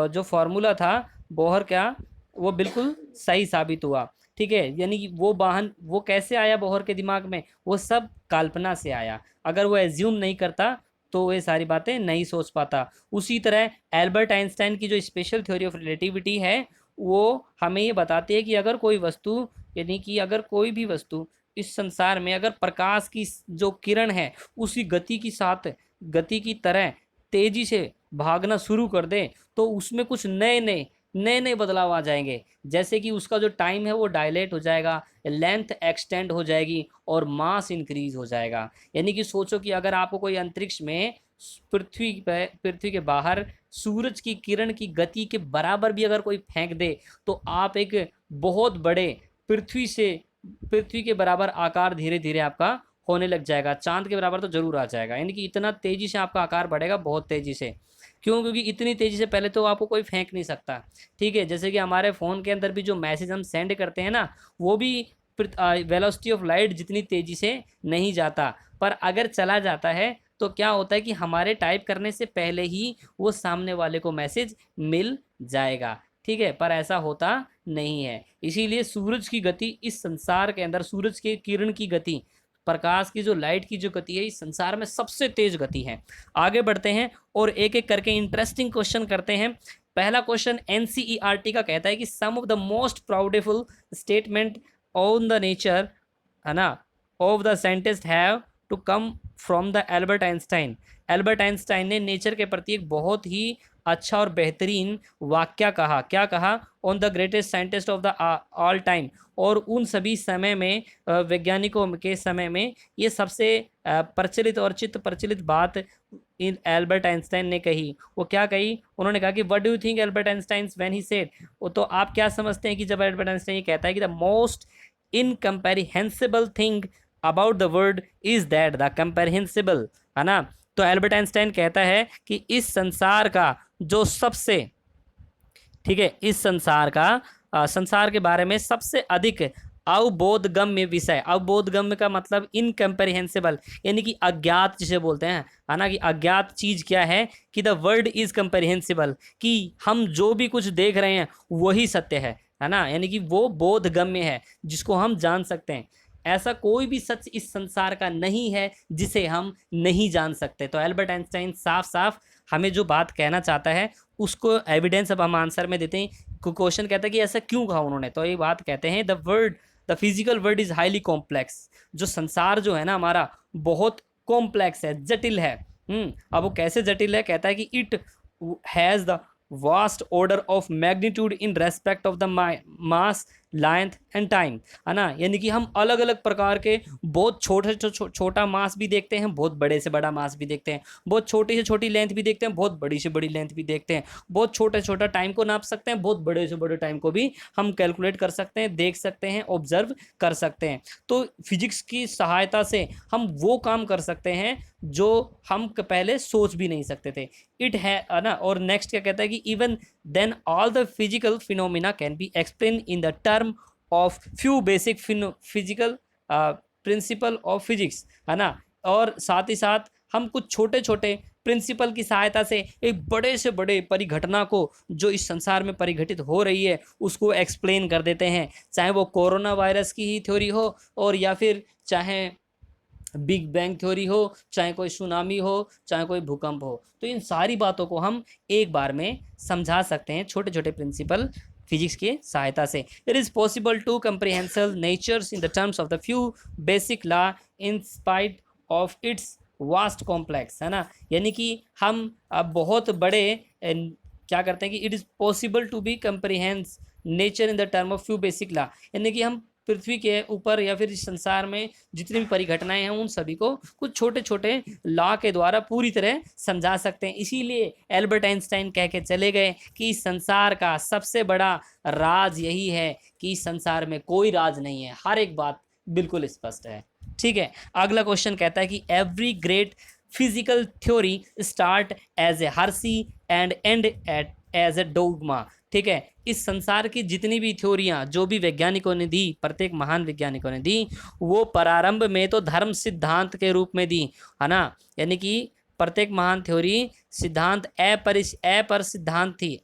जो फॉर्मूला था बोहर का, वो बिल्कुल सही साबित हुआ। ठीक है, यानी कि वो वाहन वो कैसे आया बोहर के दिमाग में? वो सब कल्पना से आया। अगर वो एज्यूम नहीं करता तो वो ये सारी बातें नहीं सोच पाता। उसी तरह एल्बर्ट आइंस्टाइन की जो स्पेशल थ्योरी ऑफ रिलेटिविटी है, वो हमें ये बताती है कि अगर कोई वस्तु, यानी कि अगर कोई भी वस्तु इस संसार में अगर प्रकाश की जो किरण है उसी गति की साथ, गति की तरह तेजी से भागना शुरू कर दे, तो उसमें कुछ नए नए बदलाव आ जाएंगे। जैसे कि उसका जो टाइम है वो डायलेट हो जाएगा, लेंथ एक्सटेंड हो जाएगी, और मास इंक्रीज हो जाएगा। यानी कि सोचो कि अगर आपको कोई अंतरिक्ष में पृथ्वी के बाहर सूरज की किरण की गति के बराबर भी अगर कोई फेंक दे, तो आप एक बहुत बड़े पृथ्वी के बराबर आकार धीरे धीरे आपका होने लग जाएगा। चांद के बराबर तो जरूर आ जाएगा, यानी कि इतना तेजी से आपका आकार बढ़ेगा, बहुत तेजी से। क्यों? क्योंकि इतनी तेजी से पहले तो आपको कोई फेंक नहीं सकता। ठीक है, जैसे कि हमारे फ़ोन के अंदर भी जो मैसेज हम सेंड करते हैं ना, वो भी वेलोसिटी ऑफ लाइट जितनी तेजी से नहीं जाता। पर अगर चला जाता है तो क्या होता है कि हमारे टाइप करने से पहले ही वो सामने वाले को मैसेज मिल जाएगा। ठीक है, पर ऐसा होता नहीं है। इसीलिए सूरज की गति इस संसार के अंदर, सूरज के किरण की गति, प्रकाश की जो लाइट की जो गति है, इस संसार में सबसे तेज गति है। आगे बढ़ते हैं और एक एक करके इंटरेस्टिंग क्वेश्चन करते हैं। पहला क्वेश्चन एनसीईआरटी का कहता है कि some of the most proudful statement on the nature, है ना, of the scientist have to come from the Albert Einstein. Albert Einstein ने नेचर के प्रति एक बहुत ही अच्छा और बेहतरीन वाक्य कहा। क्या कहा? On the greatest scientist of the all time. और उन सभी समय में, वैज्ञानिकों के समय में, ये सबसे प्रचलित और चित्त प्रचलित बात इन एल्बर्ट आइंस्टाइन ने कही। वो क्या कही? उन्होंने कहा कि what do you think Albert Einstein when he said, वो तो आप क्या समझते हैं कि जब एल्बर्ट आइंस्टाइन ये कहता है कि the most incomprehensible thing about the world is that the comprehensible, है ना। तो एल्बर्ट आइंस्टाइन कहता है कि इस संसार का जो सबसे, ठीक है, इस संसार का संसार के बारे में सबसे अधिक अवबोधगम्य विषय, अवबोधगम्य का मतलब इनकम्पेरिहेंसिबल, यानी कि अज्ञात जिसे बोलते हैं, है ना, कि अज्ञात चीज क्या है? कि द वर्ल्ड इज कंपेरिहेंसिबल, कि हम जो भी कुछ देख रहे हैं वही सत्य है ना, यानी कि वो बोधगम्य है, जिसको हम जान सकते हैं। ऐसा कोई भी सच इस संसार का नहीं है जिसे हम नहीं जान सकते। तो एल्बर्ट आइंस्टाइन साफ साफ हमें जो बात कहना चाहता है उसको एविडेंस अब हम आंसर में देते हैं। क्वेश्चन कहता है कि ऐसा क्यों कहा उन्होंने, तो ये बात कहते हैं the physical world is highly complex. जो संसार जो है ना हमारा, बहुत कॉम्प्लेक्स है, जटिल है। अब वो कैसे जटिल है? कहता है कि it has the vast order of magnitude in respect of the mass, length and time, है ना। यानी कि हम अलग अलग प्रकार के बहुत छोटा मास भी देखते हैं, बहुत बड़े से बड़ा मास भी देखते हैं, बहुत छोटी से छोटी लेंथ भी देखते हैं, बहुत बड़ी से बड़ी लेंथ भी देखते हैं, बहुत छोटा टाइम को नाप सकते हैं, बहुत बड़े से बड़े टाइम को भी हम कैलकुलेट कर सकते हैं, देख सकते हैं, ऑब्जर्व कर सकते हैं। तो फिजिक्स की सहायता से हम वो काम कर सकते हैं जो हम पहले सोच भी नहीं सकते थे। इट है ना। और नेक्स्ट क्या कहता है कि even then all the physical phenomena can be explain in the term of few basic physical principle of physics, है ना। और साथ ही साथ हम कुछ छोटे छोटे प्रिंसिपल की सहायता से एक बड़े से बड़े परिघटना को जो इस संसार में परिघटित हो रही है उसको एक्सप्लेन कर देते हैं, चाहे वो कोरोना वायरस की ही थ्योरी हो और या फिर चाहे बिग बैंग थ्योरी हो, चाहे कोई सुनामी हो, चाहे कोई भूकंप हो। तो इन सारी बातों को हम एक बार में समझा सकते हैं छोटे छोटे प्रिंसिपल फिजिक्स की सहायता से। It is possible to comprehensive natures in the terms of the few basic law in spite of its vast complex, है ना। यानी कि हम अब बहुत बड़े क्या करते हैं कि it is possible to be comprehend nature in the term of few basic law, यानी कि हम पृथ्वी के ऊपर या फिर इस संसार में जितनी भी परिघटनाएं हैं उन सभी को कुछ छोटे छोटे लॉ के द्वारा पूरी तरह समझा सकते हैं। इसीलिए एल्बर्ट आइंस्टाइन कह के चले गए कि इस संसार का सबसे बड़ा राज यही है कि इस संसार में कोई राज नहीं है, हर एक बात बिल्कुल स्पष्ट है। ठीक है, अगला क्वेश्चन कहता है कि every great physical theory start as a heresy and and at as a dogma. ठीक है, इस संसार की जितनी भी थ्योरियां जो भी वैज्ञानिकों ने दी, प्रत्येक महान वैज्ञानिकों ने दी, वो प्रारंभ में तो धर्म सिद्धांत के रूप में दी, है ना। यानी कि प्रत्येक महान थ्योरी सिद्धांत अपर सिद्धांत थी,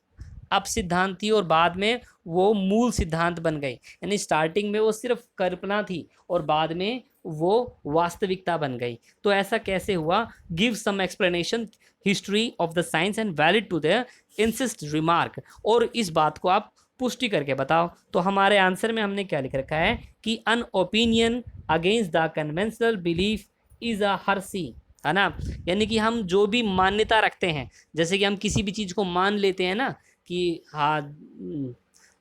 अब सिद्धांत थी, और बाद में वो मूल सिद्धांत बन गई। यानी स्टार्टिंग में वो सिर्फ कल्पना थी और बाद में वो वास्तविकता बन गई। तो ऐसा कैसे हुआ? Give some explanation history of the science and valid to the insist remark, और इस बात को आप पुष्टि करके बताओ। तो हमारे आंसर में हमने क्या लिख रखा है कि an opinion against the conventional belief is a heresy, है ना। यानी कि हम जो भी मान्यता रखते हैं, जैसे कि हम किसी भी चीज़ को मान लेते हैं ना कि हाँ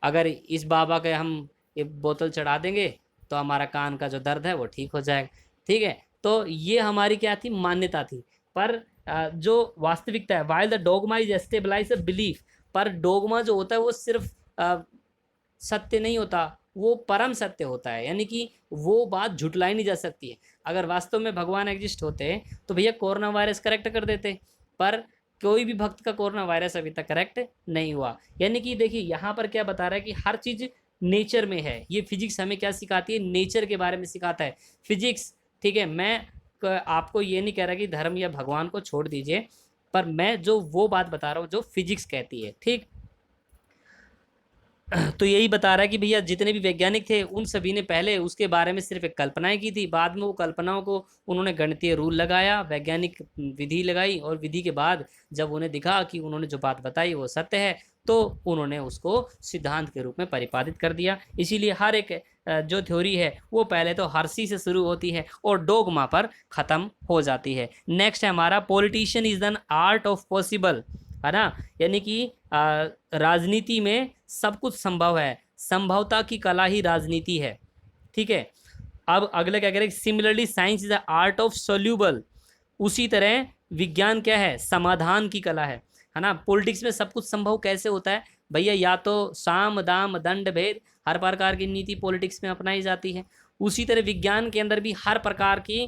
अगर इस बाबा के हम ये बोतल चढ़ा देंगे तो हमारा कान का जो दर्द है वो ठीक हो जाएगा। ठीक है, तो ये हमारी क्या थी? मान्यता थी। पर जो वास्तविकता है, while the dogma is establish a belief, पर डोगमा जो होता है वो सिर्फ सत्य नहीं होता, वो परम सत्य होता है। यानी कि वो बात झुटलाई नहीं जा सकती है। अगर वास्तव में भगवान एग्जिस्ट होते तो भैया कोरोना वायरस करेक्ट कर देते, पर कोई भी भक्त का कोरोना वायरस अभी तक करेक्ट नहीं हुआ। यानी कि देखिए यहाँ पर क्या बता रहा है कि हर चीज़ नेचर में है। ये फिजिक्स हमें क्या सिखाती है? नेचर के बारे में सिखाता है फिजिक्स। ठीक है, मैं आपको ये नहीं कह रहा कि धर्म या भगवान को छोड़ दीजिए, पर मैं जो वो बात बता रहा हूँ जो फिजिक्स कहती है। ठीक, तो यही बता रहा है कि भैया जितने भी वैज्ञानिक थे उन सभी ने पहले उसके बारे में सिर्फ एक कल्पनाएं की थी, बाद में वो कल्पनाओं को उन्होंने गणितीय रूल लगाया, वैज्ञानिक विधि लगाई, और विधि के बाद जब उन्हें दिखा कि उन्होंने जो बात बताई वो सत्य है तो उन्होंने उसको सिद्धांत के रूप में परिपादित कर दिया। इसीलिए हर एक जो थ्योरी है वो पहले तो हर्सी से शुरू होती है और डोगमा पर ख़त्म हो जाती है। नेक्स्ट है हमारा politician is an art of possible, है ना। यानी कि राजनीति में सब कुछ संभव है, संभवता की कला ही राजनीति है। ठीक है, अब अगला क्या कह रहे हैं? Similarly science is the art of soluble, उसी तरह विज्ञान क्या है? समाधान की कला है ना। पॉलिटिक्स में सब कुछ संभव कैसे होता है भैया? या तो साम दाम दंड भेद, हर प्रकार की नीति पॉलिटिक्स में अपनाई जाती है। उसी तरह विज्ञान के अंदर भी हर प्रकार की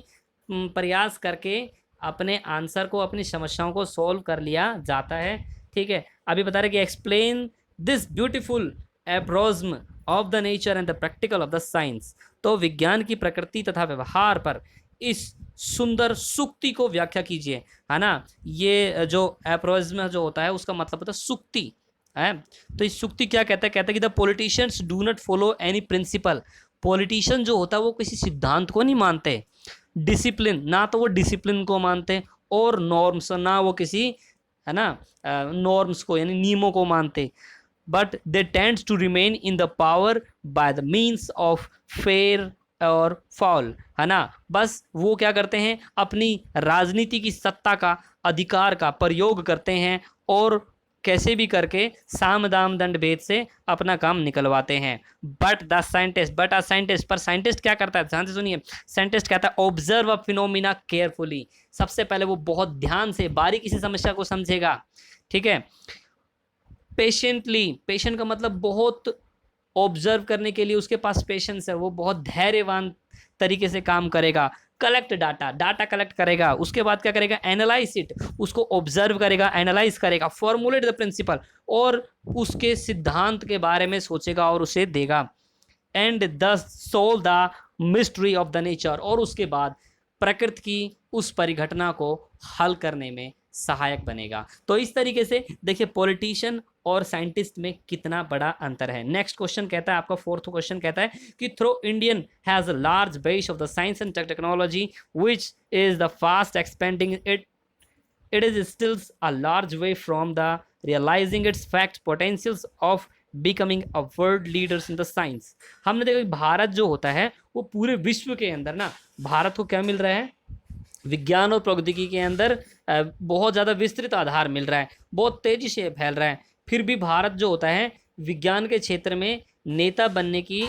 प्रयास करके अपने आंसर को, अपनी समस्याओं को सॉल्व कर लिया जाता है। ठीक है, अभी बता रहे कि explain this beautiful aphorism of the nature and the practical of the science. तो विज्ञान की प्रकृति तथा व्यवहार पर इस सुंदर सुक्ति को व्याख्या कीजिए, है ना। ये जो एप्रोज्म जो होता है उसका मतलब होता है सुक्ति है। तो इस सुक्ति क्या कहता है? कहता है कि the politicians do not follow any principle. Politician जो होता है वो किसी सिद्धांत को नहीं मानते। डिसिप्लिन, ना तो वो डिसिप्लिन को मानते, और नॉर्म्स, ना वो किसी, है ना, नॉर्म्स को यानी नियमों को मानते। But they tends to remain in the power by the means of fair और फॉल, है ना। बस वो क्या करते हैं? अपनी राजनीति की सत्ता का, अधिकार का प्रयोग करते हैं और कैसे भी करके साम दाम दंड भेद से अपना काम निकलवाते हैं। But the scientist, but a scientist, पर साइंटिस्ट क्या करता है? ध्यान से सुनिए, साइंटिस्ट कहता है ऑब्जर्व अ फिनोमिना केयरफुली। सबसे पहले वो बहुत ध्यान से, बारीकी से समस्या को समझेगा। ठीक है, पेशेंटली, पेशेंट का मतलब बहुत ऑब्जर्व करने के लिए उसके पास पेशेंस है, वो बहुत धैर्यवान तरीके से काम करेगा। कलेक्ट डाटा, डाटा कलेक्ट करेगा, उसके बाद क्या करेगा? एनालाइज इट, उसको ऑब्जर्व करेगा, एनालाइज करेगा, फॉर्मुलेट द प्रिंसिपल, और उसके सिद्धांत के बारे में सोचेगा और उसे देगा। And the solve the mystery of the nature, और उसके बाद प्रकृति की उस परिघटना को हल करने में सहायक बनेगा। तो इस तरीके से देखिए पॉलिटिशियन और साइंटिस्ट में कितना बड़ा अंतर है। नेक्स्ट क्वेश्चन कहता है, आपका फोर्थ क्वेश्चन कहता है कि through Indian has a large base of the science and technology which is the fast expanding it is still a large way from the realizing its fact potentials of becoming a world leaders in the science। हमने देखा भारत जो होता है वो पूरे विश्व के अंदर ना, भारत को क्या मिल रहा है, विज्ञान और प्रौद्योगिकी के अंदर बहुत ज़्यादा विस्तृत आधार मिल रहा है, बहुत तेजी से फैल रहा है। फिर भी भारत जो होता है विज्ञान के क्षेत्र में नेता बनने की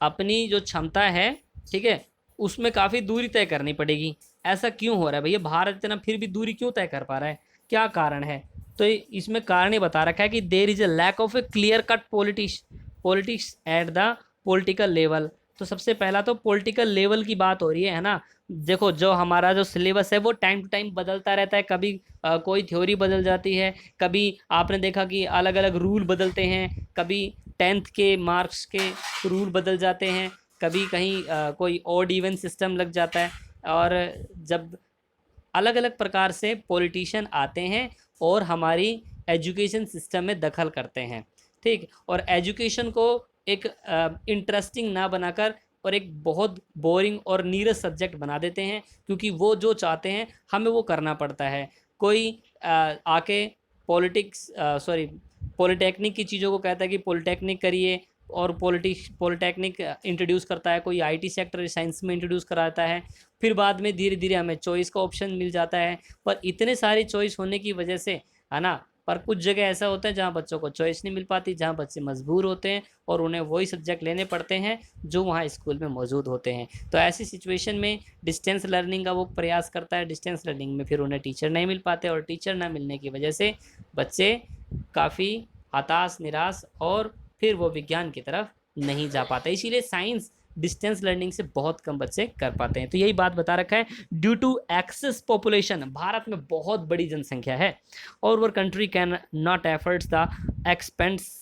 अपनी जो क्षमता है, ठीक है, उसमें काफ़ी दूरी तय करनी पड़ेगी। ऐसा क्यों हो रहा है भैया, भारत इतना फिर भी दूरी क्यों तय कर पा रहा है, क्या कारण है? तो इसमें कारण ये बता रखा है कि there is a lack of a clear cut politics at the political level. तो सबसे पहला तो पॉलिटिकल लेवल की बात हो रही है ना। देखो जो हमारा जो सिलेबस है वो टाइम टू टाइम बदलता रहता है, कभी कोई थ्योरी बदल जाती है, कभी आपने देखा कि अलग अलग रूल बदलते हैं, कभी 10th के मार्क्स के रूल बदल जाते हैं, कभी कहीं कोई ऑड इवन सिस्टम लग जाता है। और जब अलग अलग प्रकार से पॉलिटिशियन आते हैं और हमारी एजुकेशन सिस्टम में दखल करते हैं, ठीक, और एजुकेशन को एक इंटरेस्टिंग ना बनाकर और एक बहुत बोरिंग और नीरस सब्जेक्ट बना देते हैं, क्योंकि वो जो चाहते हैं हमें वो करना पड़ता है। कोई आके पॉलिटेक्निक की चीज़ों को कहता है कि पॉलिटेक्निक करिए, और पॉलिटेक्निक इंट्रोड्यूस करता है, कोई आईटी सेक्टर साइंस में इंट्रोड्यूस कराता है, फिर बाद में धीरे धीरे हमें चॉइस का ऑप्शन मिल जाता है। पर इतने सारी चॉइस होने की वजह से, है ना, पर कुछ जगह ऐसा होता है जहाँ बच्चों को चॉइस नहीं मिल पाती, जहाँ बच्चे मजबूर होते हैं और उन्हें वही सब्जेक्ट लेने पड़ते हैं जो वहाँ स्कूल में मौजूद होते हैं। तो ऐसी सिचुएशन में डिस्टेंस लर्निंग का वो प्रयास करता है। डिस्टेंस लर्निंग में फिर उन्हें टीचर नहीं मिल पाते, और टीचर ना मिलने की वजह से बच्चे काफ़ी हताश, निराश, और फिर वो विज्ञान की तरफ नहीं जा पाते। इसीलिए साइंस डिस्टेंस लर्निंग से बहुत कम बच्चे कर पाते हैं। तो यही बात बता रखा है, due to excess population, Bharat में बहुत बड़ी जनसंख्या है, और वो country can not efforts the expense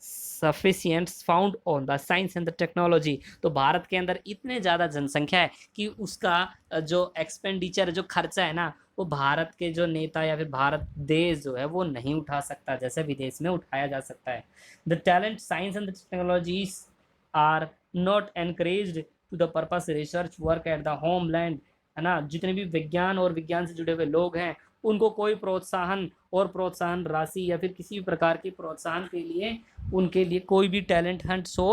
sufficient found on the science and the technology. तो भारत के अंदर इतने ज़्यादा जनसंख्या है कि उसका जो एक्सपेंडिचर, जो खर्चा है ना, वो भारत के जो नेता या फिर भारत देश जो है वो नहीं उठा सकता जैसे विदेश में उठाया जा सकता है। The talent science and the technologies are not encouraged to the purpose research work at the homeland, है ना। जितने भी विज्ञान और विज्ञान से जुड़े हुए लोग हैं उनको कोई प्रोत्साहन राशि या फिर किसी भी प्रकार की प्रोत्साहन के लिए उनके लिए कोई भी टैलेंट हंट शो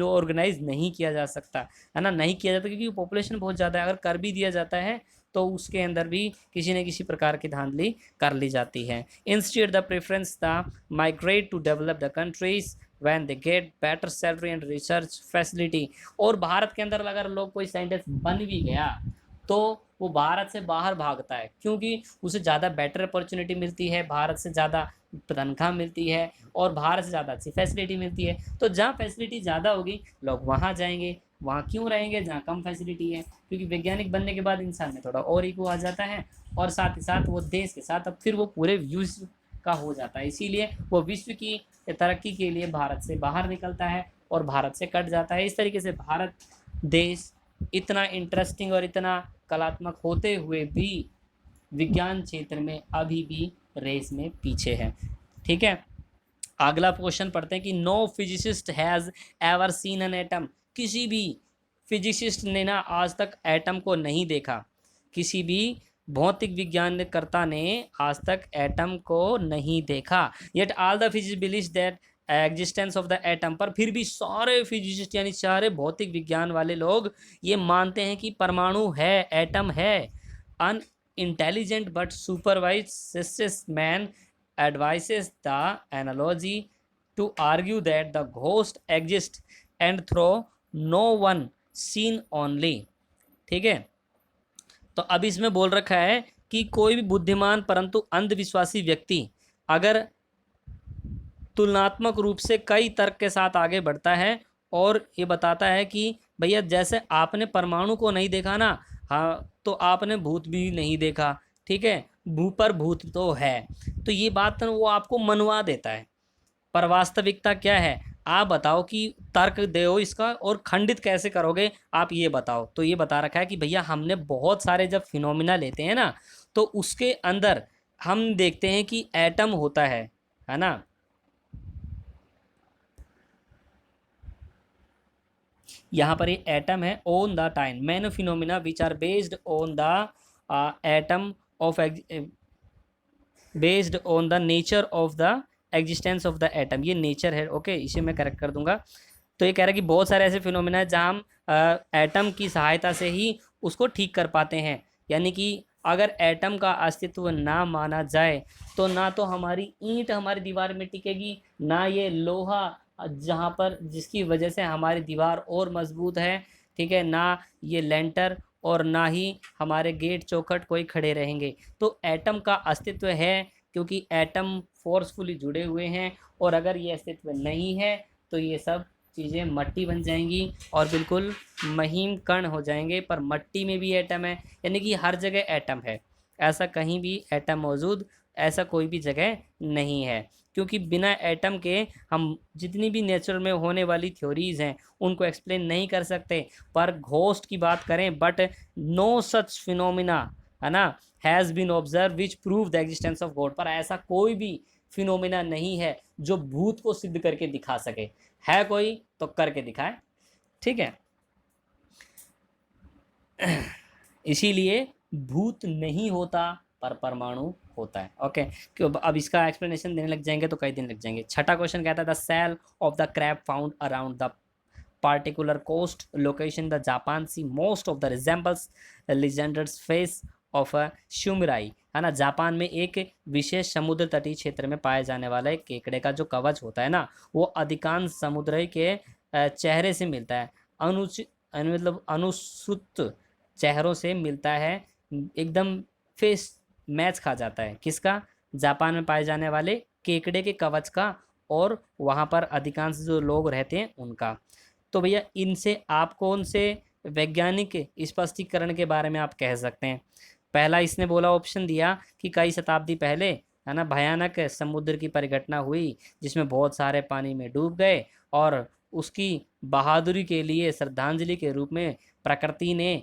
ऑर्गेनाइज नहीं किया जा सकता, है ना, नहीं किया जाता, क्योंकि पॉपुलेशन बहुत ज़्यादा है। अगर कर भी दिया जाता है तो उसके अंदर भी किसी न किसी प्रकार की धांधली कर ली जाती है। Instead the preference the migrate to develop the countries when they get better salary and research facility। और भारत के अंदर अगर लोग कोई साइंटिस्ट बन भी गया तो वो भारत से बाहर भागता है, क्योंकि उसे ज़्यादा बेटर अपॉर्चुनिटी मिलती है, भारत से ज़्यादा तनख्वाह मिलती है, और भारत से ज़्यादा अच्छी फैसिलिटी मिलती है। तो जहाँ फैसिलिटी ज़्यादा होगी लोग वहाँ जाएंगे, वहाँ क्यों रहेंगे जहाँ कम फैसिलिटी है, क्योंकि वैज्ञानिक बनने के बाद इंसान में थोड़ा और ईगो आ जाता है, और साथ ही साथ वो देश के साथ अब फिर वो पूरे विश्व का हो जाता है। इसीलिए वो विश्व की तरक्की के लिए भारत से बाहर निकलता है और भारत से कट जाता है। इस तरीके से भारत देश इतना इंटरेस्टिंग और इतना कलात्मक होते हुए भी विज्ञान क्षेत्र में अभी भी रेस में पीछे है। ठीक है, अगला क्वेश्चन पढ़ते हैं कि no physicist has ever seen an atom. किसी भी फिजिसिस्ट ने ना आज तक एटम को नहीं देखा, किसी भी भौतिक विज्ञानकर्ता ने आज तक एटम को नहीं देखा। Yet all the physicist believe that existence of the atom, पर फिर भी सारे फिजिसिस्ट यानी सारे भौतिक विज्ञान वाले लोग ये मानते हैं कि परमाणु है, एटम है। An intelligent but supervise man advises the analogy to argue that the ghost exist and throw no one seen only. ठीक है, तो अब इसमें बोल रखा है कि कोई भी बुद्धिमान परंतु अंधविश्वासी व्यक्ति अगर तुलनात्मक रूप से कई तर्क के साथ आगे बढ़ता है और ये बताता है कि भैया जैसे आपने परमाणु को नहीं देखा ना, हाँ, तो आपने भूत भी नहीं देखा। ठीक है, पर भूत तो है, तो ये बात वो आपको मनवा देता है। पर वास्तविकता क्या है, आप बताओ कि तर्क दो इसका और खंडित कैसे करोगे आप ये बताओ। तो ये बता रखा है कि भैया हमने बहुत सारे जब फिनोमिना लेते हैं ना, तो उसके अंदर हम देखते हैं कि एटम होता है ना। यहाँ पर ये एटम है on the time man phenomena which are based on the atom of based on the nature of the existence of the atom, ये नेचर है। ओके, इसे मैं करेक्ट कर दूंगा। तो ये कह रहा है कि बहुत सारे ऐसे फिनोमिना है जहाँ हम एटम की सहायता से ही उसको ठीक कर पाते हैं। यानी कि अगर एटम का अस्तित्व ना माना जाए तो ना तो हमारी ईंट हमारी दीवार में टिकेगी, ना ये लोहा जहाँ पर जिसकी वजह से हमारी दीवार और मजबूत है, ठीक है, ना ये लेंटर और ना ही हमारे गेट चौखट कोई खड़े रहेंगे। तो एटम का अस्तित्व है क्योंकि एटम फोर्सफुली जुड़े हुए हैं, और अगर ये अस्तित्व नहीं है तो ये सब चीज़ें मट्टी बन जाएंगी और बिल्कुल महीन कण हो जाएंगे। पर मट्टी में भी एटम है, यानी कि हर जगह एटम है, ऐसा कहीं भी एटम मौजूद ऐसा कोई भी जगह नहीं है। क्योंकि बिना एटम के हम जितनी भी नेचर में होने वाली थ्योरीज हैं उनको एक्सप्लेन नहीं कर सकते। पर घोस्ट की बात करें, बट नो सच फिनोमिना, है ना, has been observe which prove the existence of God. पर ऐसा कोई भी फिनोमिना नहीं है जो भूत को सिद्ध करके दिखा सके। है कोई तो करके दिखाए, ठीक है। इसीलिए भूत नहीं होता पर परमाणु होता है। ओके, क्यों अब इसका एक्सप्लेनेशन देने लग जाएंगे तो कई दिन लग जाएंगे। छठा क्वेश्चन कहता है the cell of the crab found around the particular coast location the Japan sea most of the resembles legend's face of a shumrai, है ना। जापान में एक विशेष समुद्र तटीय क्षेत्र में पाए जाने वाला एक केकड़े का जो कवच होता है ना, वो अधिकांश समुद्र के चेहरे से मिलता है, अनुचित मतलब अनुसूत चेहरों से मिलता है, एकदम फेस मैच खा जाता है। किसका? जापान में पाए जाने वाले केकड़े के कवच का और वहाँ पर अधिकांश जो लोग रहते हैं उनका। तो भैया इनसे आप कौन से वैज्ञानिक स्पष्टीकरण के बारे में आप कह सकते हैं? पहला इसने बोला, ऑप्शन दिया कि कई शताब्दी पहले, है ना, भयानक समुद्र की परिघटना हुई जिसमें बहुत सारे पानी में डूब गए और उसकी बहादुरी के लिए श्रद्धांजलि के रूप में प्रकृति ने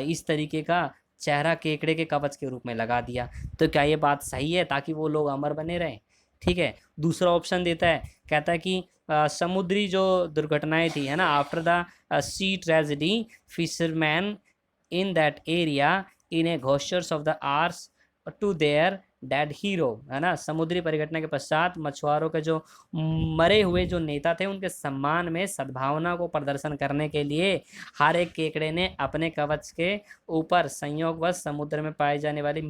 इस तरीके का चेहरा केकड़े के कवच के रूप में लगा दिया। तो क्या ये बात सही है ताकि वो लोग अमर बने रहें? ठीक है। दूसरा ऑप्शन देता है, कहता है कि समुद्री जो दुर्घटनाएं थी, है ना, after the sea tragedy fisherman in that area in a ghosters of the ours to their dead hero, है ना, समुद्री परिघटना के पश्चात मछुआरों के जो मरे हुए जो नेता थे उनके सम्मान में सद्भावना को प्रदर्शन करने के लिए हर एक केकड़े ने अपने कवच के ऊपर संयोगवश समुद्र में पाई जाने वाली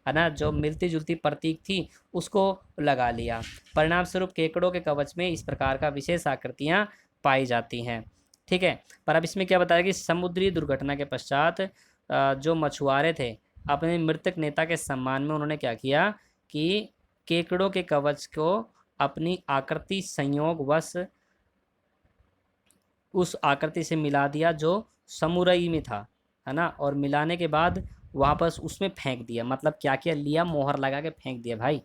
है ना जो मिलती जुलती प्रतीक थी उसको लगा लिया। परिणाम स्वरूप केकड़ों के कवच में इस प्रकार का विशेष आकृतियां पाई जाती हैं। ठीक है। पर अब इसमें क्या बताया कि समुद्री दुर्घटना के पश्चात जो मछुआरे थे अपने मृतक नेता के सम्मान में उन्होंने क्या किया कि केकड़ों के कवच को अपनी आकृति संयोगवश उस आकृति से मिला दिया जो समुराई में था, है ना, और मिलाने के बाद वापस उसमें फेंक दिया। मतलब क्या किया, लिया, मोहर लगा के फेंक दिया भाई।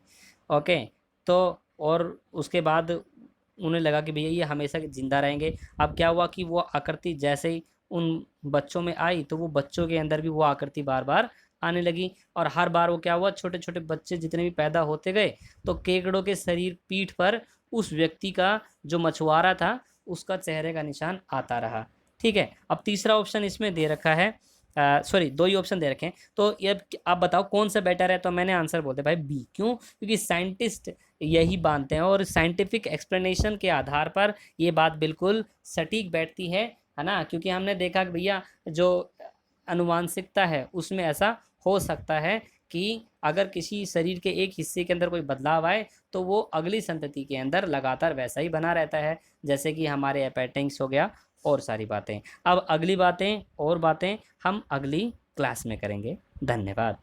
ओके। तो और उसके बाद उन्हें लगा कि भैया ये हमेशा जिंदा रहेंगे। अब क्या हुआ कि वो आकृति जैसे ही उन बच्चों में आई तो वो बच्चों के अंदर भी वो आकृति बार बार आने लगी, और हर बार वो क्या हुआ, छोटे छोटे बच्चे जितने भी पैदा होते गए तो केकड़ों के शरीर पीठ पर उस व्यक्ति का जो मछुआरा था उसका चेहरे का निशान आता रहा। ठीक है। अब तीसरा ऑप्शन इसमें दे रखा है, सॉरी दो ही ऑप्शन दे रखे हैं। तो ये आप बताओ कौन सा बेटर है? तो मैंने आंसर बोलते भाई बी। क्यों? क्योंकि साइंटिस्ट यही मानते हैं और साइंटिफिक एक्सप्लेनेशन के आधार पर ये बात बिल्कुल सटीक बैठती है ना। क्योंकि हमने देखा कि भैया जो अनुवांशिकता है उसमें ऐसा हो सकता है कि अगर किसी शरीर के एक हिस्से के अंदर कोई बदलाव आए तो वो अगली संतति के अंदर लगातार वैसा ही बना रहता है, जैसे कि हमारे अपेंडिक्स हो गया और सारी बातें। अब अगली बातें और बातें हम अगली क्लास में करेंगे। धन्यवाद।